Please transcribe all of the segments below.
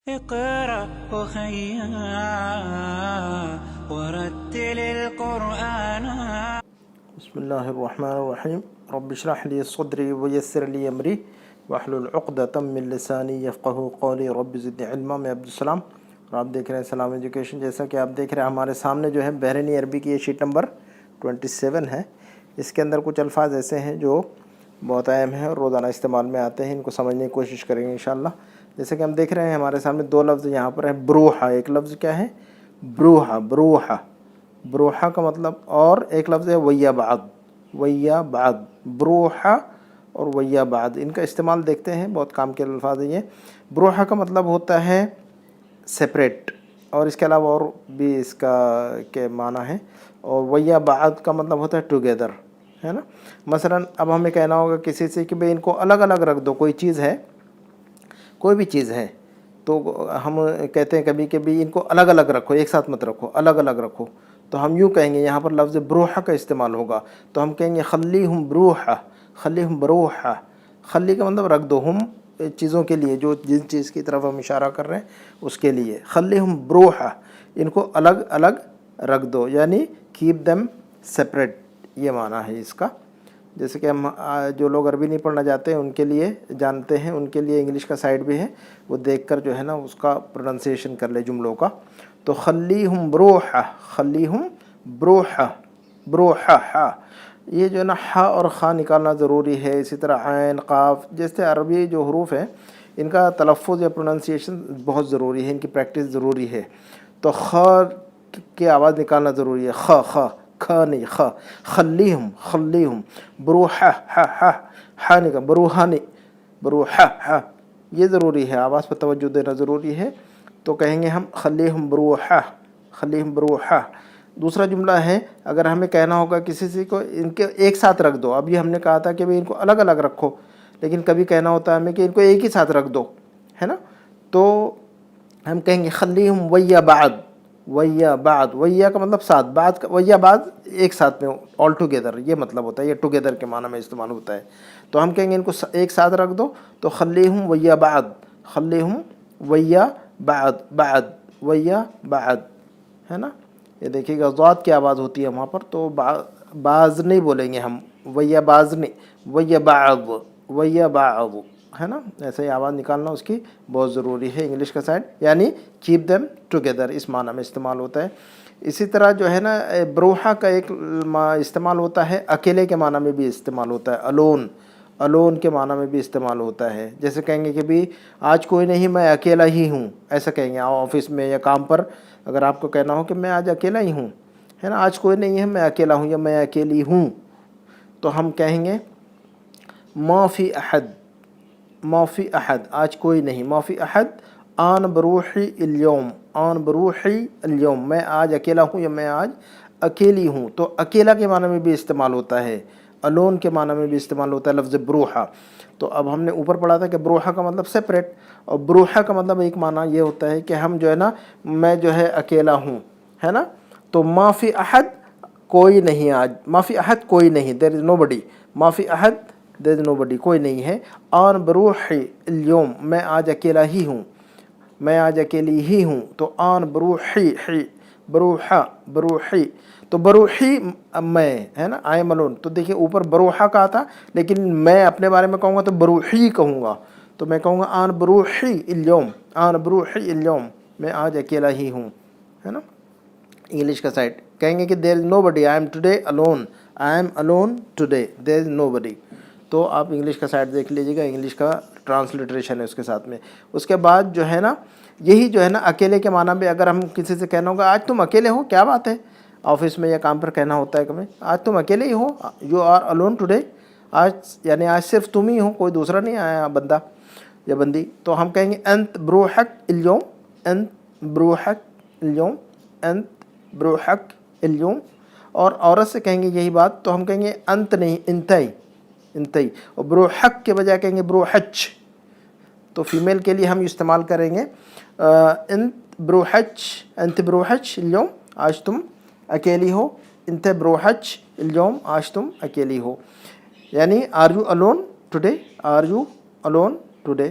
اقرأ أخيا ورتل القرآن. بسم الله الرحمن الرحيم. رب اشرح لي صدري ويسر لي أمري واحلل عقدة من لساني يفقهوا قولي. رب زدني علما. میں عبدالسلام اور آپ دیکھ رہے ہیں سلام ایجوکیشن. جیسا کہ آپ دیکھ رہے ہیں ہمارے سامنے جو ہے بحرینی عربی کی یہ شیٹ نمبر 27 ہے. اس کے اندر کچھ الفاظ ایسے ہیں جو بہت اہم ہیں اور روزانہ استعمال میں آتے ہیں. ان کو سمجھنے کی کوشش کریں گے انشاءاللہ. جیسے کہ ہم دیکھ رہے ہیں ہمارے سامنے دو لفظ یہاں پر ہیں. بروحہ، ایک لفظ کیا ہے؟ بروحہ. بروحہ بروحہ کا مطلب، اور ایک لفظ ہے ویا بعد. ویا بعد، بروحہ اور ویا بعد، ان کا استعمال دیکھتے ہیں. بہت کام کے الفاظ ہیں یہ. بروحہ کا مطلب ہوتا ہے سپریٹ، اور اس کے علاوہ اور بھی اس کا کے معنی ہے. اور ویا بعد کا مطلب ہوتا ہے ٹوگیدر، ہے نا. مثلا اب ہمیں کہنا ہوگا کسی سے کہ بھئی ان کو الگ الگ رکھ دو. کوئی چیز ہے، کوئی بھی چیز ہے، تو ہم کہتے ہیں کبھی کبھی ان کو الگ الگ رکھو، ایک ساتھ مت رکھو، الگ الگ رکھو. تو ہم یوں کہیں گے، یہاں پر لفظ بروحہ کا استعمال ہوگا. تو ہم کہیں گے خلیہم بروحہ، خلیہم بروحہ. خلی کا مطلب رکھ دو، ہم چیزوں کے لیے، جو جن چیز کی طرف ہم اشارہ کر رہے ہیں اس کے لیے. خلیہم بروحہ، ان کو الگ الگ رکھ دو، یعنی کیپ دیم سپریٹ، یہ معنی ہے اس کا. جیسے کہ ہم جو لوگ عربی نہیں پڑھنا جانتے ہیں ان کے لیے، جانتے ہیں ان کے لیے انگلش کا سائٹ بھی ہے، وہ دیکھ کر جو ہے نا اس کا پروننسیشن کر لے جملوں کا. تو خلیہم بروحہ، خلیہم بروحہ، بروحہ. یہ جو ہے نا ہا اور خا نکالنا ضروری ہے. اسی طرح عین، قاف جیسے عربی جو حروف ہیں ان کا تلفظ یا پروننسیشن بہت ضروری ہے، ان کی پریکٹس ضروری ہے. تو خ کی آواز نکالنا ضروری ہے. خ خ کھا نہیں، خ. خلیہم، خلیہم. بروحہ، ہا ہا، ہا نکال، بروحانی، بروحہ ہا. یہ ضروری ہے، آواز پر توجہ دینا ضروری ہے. تو کہیں گے ہم خلیہم بروحہ، خلیہم بروحہ. دوسرا جملہ ہے، اگر ہمیں کہنا ہوگا کسی سے کو ان کے ایک ساتھ رکھ دو. ابھی ہم نے کہا تھا کہ ان کو الگ الگ رکھو، لیکن کبھی کہنا ہوتا ہے ہمیں کہ ان کو ایک ہی ساتھ رکھ دو، ہے نا. تو ہم کہیں گے خلیہم ویا بعد. ویا بعد، ویا کا مطلب ساتھ، بعد کا ویا بعد ایک ساتھ میں، آل ٹوگیدر، یہ مطلب ہوتا ہے. یہ ٹوگیدر کے معنی میں استعمال ہوتا ہے. تو ہم کہیں گے ان کو ایک ساتھ رکھ دو. تو خلیہم ویا بعد، خلیہم ویا بعد، بعد ویا بعد، ہے نا. یہ دیکھیے گا ضاد کی آواز ہوتی ہے وہاں پر، تو باز نہیں بولیں گے ہم، ویا باز نہیں، ویا بعض، ویا بعض، ہے نا. ایسے ہی آواز نکالنا اس کی بہت ضروری ہے. انگلش کا سائڈ یعنی کیپ دیم ٹوگیدر، اس معنی میں استعمال ہوتا ہے. اسی طرح جو ہے نا بروحہ کا ایک استعمال ہوتا ہے اکیلے کے معنی میں بھی استعمال ہوتا ہے. الون، الون کے معنی میں بھی استعمال ہوتا ہے. جیسے کہیں گے کہ بھی آج کوئی نہیں، میں اکیلا ہی ہوں، ایسا کہیں گے. آفس میں یا کام پر اگر آپ کو کہنا ہو کہ میں آج اکیلا ہی ہوں، ہے نا، آج کوئی نہیں ہے، میں اکیلا ہوں یا میں اکیلی ہوں، تو ہم کہیں گے ما فی احد، ما فی احد، آج کوئی نہیں. ما فی احد آن بروحی اليوم، آن بروحی اليوم، میں آج اکیلا ہوں یا میں آج اکیلی ہوں. تو اکیلا کے معنی میں بھی استعمال ہوتا ہے، الون کے معنی میں بھی استعمال ہوتا ہے لفظ بروحہ. تو اب ہم نے اوپر پڑھا تھا کہ بروحہ کا مطلب سپریٹ، اور بروحہ کا مطلب ایک معنی یہ ہوتا ہے کہ ہم جو ہے نا، میں جو ہے اکیلا ہوں، ہے نا. تو ما فی احد کوئی نہیں آج، ما فی احد کوئی نہیں، دیر از نو بڈی. ما فی احد دیر از نو بڈی، کوئی نہیں ہے. آن بروحی اليوم، میں آج اکیلا ہی ہوں، میں آج اکیلی ہی ہوں. تو آن بروحی، حی، بروحہ، بروحی. تو بروحی میں، ہے نا، آئی ایم الون. تو دیکھیں اوپر بروحہ کہا تھا، لیکن میں اپنے بارے میں کہوں گا تو بروحی کہوں گا. تو میں کہوں گا آن بروحی اليوم، آن بروحی اليوم، میں آج اکیلا ہی ہوں، ہے نا. انگلش کا سائٹ کہیں گے کہ there is no buddy, I am today alone, I am alone today, there is no buddy. تو آپ انگلش کا سائٹ دیکھ لیجیے گا، انگلش کا ٹرانسلیٹریشن ہے اس کے ساتھ میں. اس کے بعد جو ہے نا، یہی جو ہے نا اکیلے کے معنی میں، اگر ہم کسی سے کہنا ہوگا آج تم اکیلے ہو، کیا بات ہے، آفس میں یا کام پر کہنا ہوتا ہے کہ آج تم اکیلے ہی ہو، یو آر الون ٹوڈے، آج یعنی آج صرف تم ہی ہو، کوئی دوسرا نہیں آیا بندہ یا بندی. تو ہم کہیں گے انت بروحک اليوم، انت بروحک اليوم، انت بروحک اليوم. اور عورت سے کہیں گے یہی بات، تو ہم کہیں گے انت نہیں، انتئی، انتئی. اور بروحک کے بجائے کہیں گے بروحچ. تو فیمیل کے لیے ہم استعمال کریں گے انت بروحچ، انت بروحچ اليوم، آج تم اکیلی ہو. انت بروحچ اليوم، آج تم اکیلی ہو. یعنی are you alone today, are you alone today.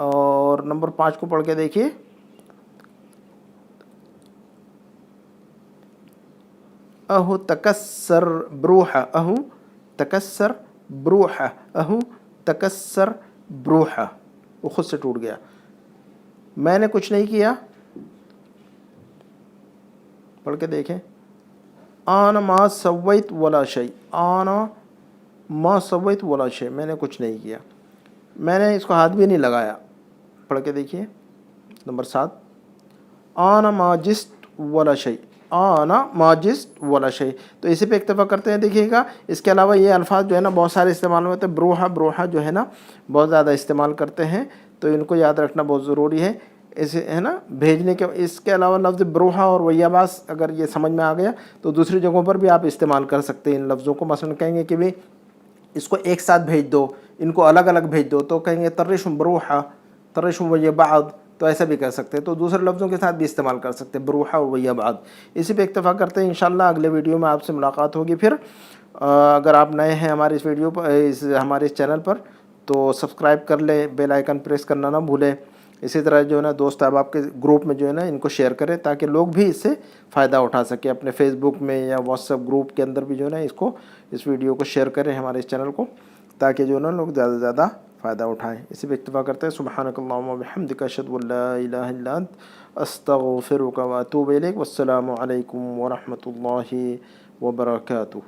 اور نمبر 5 کو پڑھ کے دیکھیے. اہو تکسر بروحہ، اہو تکسر بروحہ، اہو تکسر بروحہ، وہ خود سے ٹوٹ گیا. میں نے کچھ نہیں کیا، پڑھ کے دیکھیں. آنا ما سویت ولا شیء، آنا ما سویت ولا شیء، میں نے کچھ نہیں کیا، میں نے اس کو ہاتھ بھی نہیں لگایا. پڑھ کے دیکھیے نمبر 7. آنا ما جست ولا شیء، آنا ما جست ولا شیء. تو اسی پہ اکتفا کرتے ہیں. دیکھیے گا اس کے علاوہ یہ الفاظ جو ہے نا بہت سارے استعمال ہوتے ہیں. بروحہ، بروحہ جو ہے نا بہت زیادہ استعمال کرتے ہیں، تو ان کو یاد رکھنا بہت ضروری ہے. اسے ہے نا بھیجنے کے، اس کے علاوہ لفظ بروحہ اور ویاباس اگر یہ سمجھ میں آ گیا تو دوسری جگہوں پر بھی آپ استعمال کر سکتے ہیں ان لفظوں کو. مثلا کہیں گے کہ بھی اس کو ایک ساتھ بھیج دو، ان کو الگ الگ بھیج دو، تو کہیں گے طرشم بروحہ، طرشم ویبعد، تو ایسا بھی کر سکتے ہیں. تو دوسرے لفظوں کے ساتھ بھی استعمال کر سکتے ہیں، بروحہ اور ویبعد. اسی پہ اکتفا کرتے ہیں. انشاءاللہ اگلے ویڈیو میں آپ سے ملاقات ہوگی. پھر اگر آپ نئے ہیں ہمارے اس ویڈیو پر، ہمارے اس چینل پر، تو سبسکرائب کر لیں، بیل آئیکن پریس کرنا نہ بھولیں. اسی طرح جو ہے نا دوست احباب کے گروپ میں جو ہے نا ان کو شیئر کریں تاکہ لوگ بھی اس سے فائدہ اٹھا سکیں. اپنے فیس بک میں یا واٹس ایپ گروپ کے اندر بھی جو ہے نا اس ویڈیو کو شیئر کریں، ہمارے اس چینل کو، تاکہ جو ہے نا لوگ زیادہ سے زیادہ فائدہ اٹھائیں. اسی پہ اکتفا کرتے ہیں. سبحانک اللہم و بحمدک، اشہد ان لا الہ الا انت، استغفرک و اتوب الیک. والسلام علیکم ورحمۃ اللہ وبرکاتہ.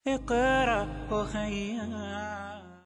اقرأ أخيا.